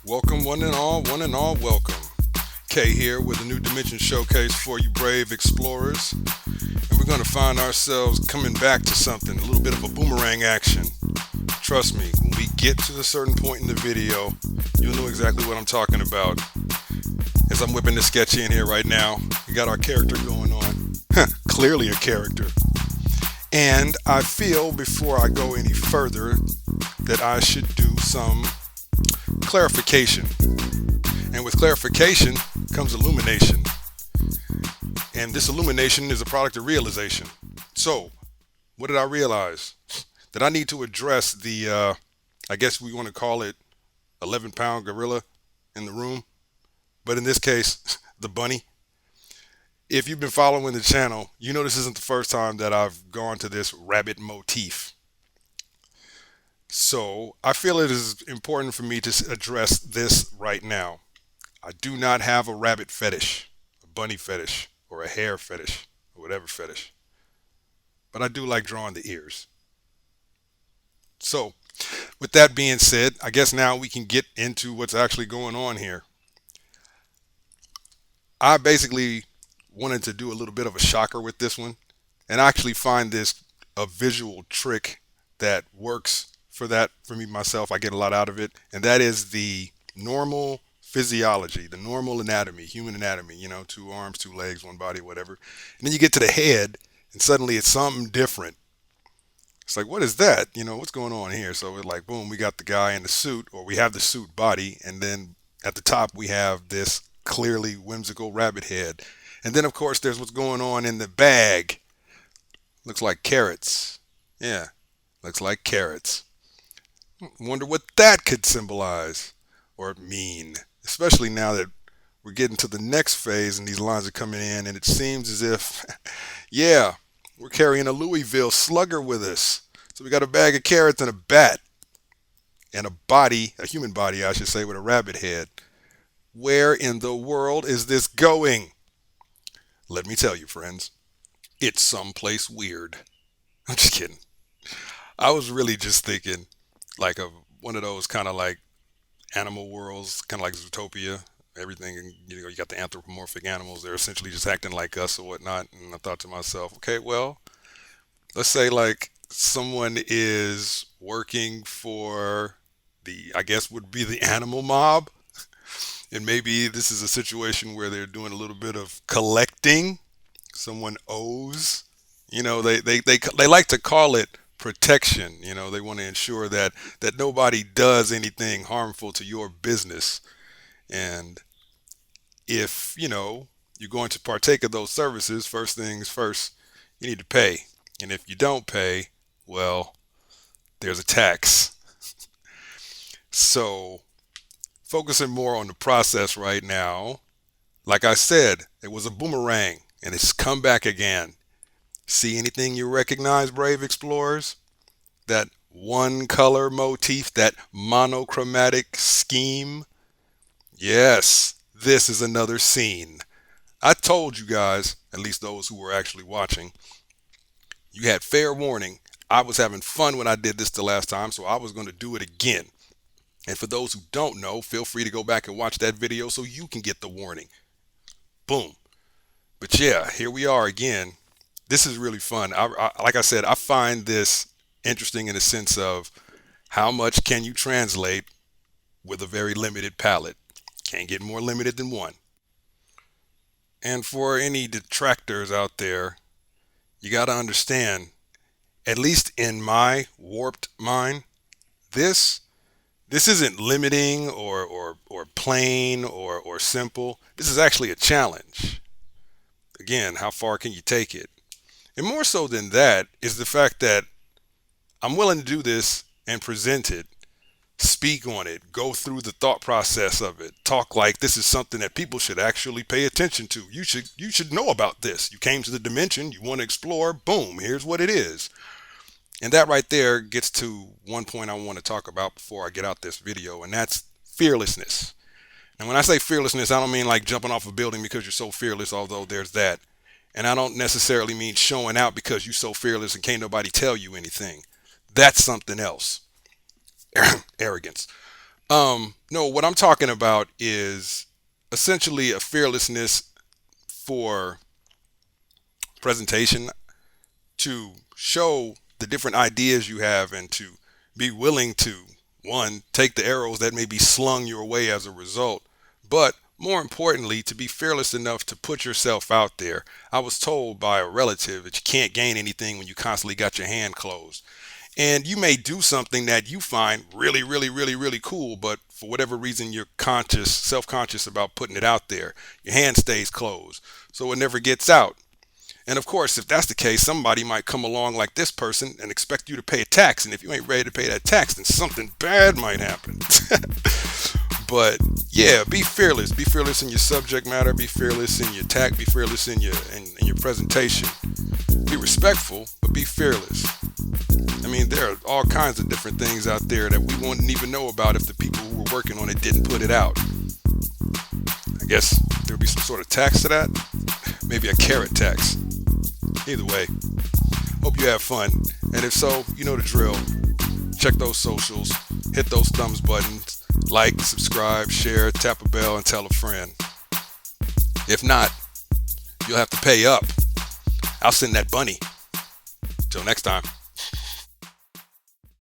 Welcome, one and all, welcome. Kay here with a new Dimension showcase for you brave explorers. And we're going to find ourselves coming back to something, a little bit of a boomerang action. Trust me, when we get to the certain point in the video, you'll know exactly what I'm talking about. As I'm whipping the sketch in here right now, we got our character going on. Clearly a character. And I feel before I go any further that I should do some clarification. And with clarification comes illumination. And this illumination is a product of realization. So, what did I realize? That I need to address the, I guess we want to call it 11-pound gorilla in the room. But in this case, the bunny. If you've been following the channel, you know this isn't the first time that I've gone to this rabbit motif. So I feel it is important for me to address this right now. I do not have a rabbit fetish, a bunny fetish, or a hair fetish, or whatever fetish. But I do like drawing the ears. So, with that being said, I guess now we can get into what's actually going on here. I basically wanted to do a little bit of a shocker with this one, and I actually find this a visual trick that works for me myself. I get a lot out of it, and that is the normal physiology, the normal anatomy, human anatomy, 2 arms, 2 legs, 1 body, whatever. And then you get to the head, and suddenly it's something different. It's like, what is that? What's going on here? So it's like, boom, we got the guy in the suit, or we have the suit body, and then at the top we have this clearly whimsical rabbit head. And then, of course, there's what's going on in the bag. Looks like carrots. Yeah, looks like carrots. Wonder what that could symbolize or mean, especially now that we're getting to the next phase and these lines are coming in, and it seems as if, yeah, we're carrying a Louisville slugger with us. So we got a bag of carrots and a bat and a body, a human body, I should say, with a rabbit head. Where in the world is this going? Let me tell you, friends, it's someplace weird. I'm just kidding. I was really just thinking like of one of those kind of like animal worlds, kind of like Zootopia. Everything, you got the anthropomorphic animals. They're essentially just acting like us or whatnot. And I thought to myself, okay, well, let's say like someone is working for I guess would be the animal mob. And maybe this is a situation where they're doing a little bit of collecting. Someone owes, they like to call it protection. They want to ensure that nobody does anything harmful to your business. And if, you're going to partake of those services, first things first, you need to pay. And if you don't pay, well, there's a tax. So, focusing more on the process right now, like I said, it was a boomerang and it's come back again. See anything you recognize, brave explorers? That one color motif, that monochromatic scheme? Yes, this is another scene. I told you guys, at least those who were actually watching, you had fair warning. I was having fun when I did this the last time, so I was going to do it again. And for those who don't know, feel free to go back and watch that video so you can get the warning. Boom. But yeah, here we are again. This is really fun. Like I said, I find this interesting in the sense of how much can you translate with a very limited palette. Can't get more limited than one. And for any detractors out there, you got to understand, at least in my warped mind, this isn't limiting or plain or simple. This is actually a challenge. Again, how far can you take it? And more so than that is the fact that I'm willing to do this and present it, speak on it, go through the thought process of it, talk like this is something that people should actually pay attention to. You should know about this. You came to the dimension, you want to explore, boom, here's what it is. And that right there gets to one point I want to talk about before I get out this video, and that's fearlessness. And when I say fearlessness, I don't mean like jumping off a building because you're so fearless, although there's that. And I don't necessarily mean showing out because you're so fearless and can't nobody tell you anything. That's something else. Arrogance. No, what I'm talking about is essentially a fearlessness for presentation, to show the different ideas you have and to be willing to, one, take the arrows that may be slung your way as a result, but more importantly, to be fearless enough to put yourself out there. I was told by a relative that you can't gain anything when you constantly got your hand closed. And you may do something that you find really, really, really, really cool, but for whatever reason, you're conscious, self conscious about putting it out there. Your hand stays closed, so it never gets out. And of course, if that's the case, somebody might come along like this person and expect you to pay a tax. And if you ain't ready to pay that tax, then something bad might happen. But yeah, be fearless. Be fearless in your subject matter. Be fearless in your tact. Be fearless in your presentation. Be respectful, but be fearless. I mean, there are all kinds of different things out there that we wouldn't even know about if the people who were working on it didn't put it out. I guess there would be some sort of tax to that. Maybe a carrot tax. Either way, hope you have fun. And if so, you know the drill. Check those socials, hit those thumbs buttons, like, subscribe, share, tap a bell, and tell a friend. If not, you'll have to pay up. I'll send that bunny. Till next time.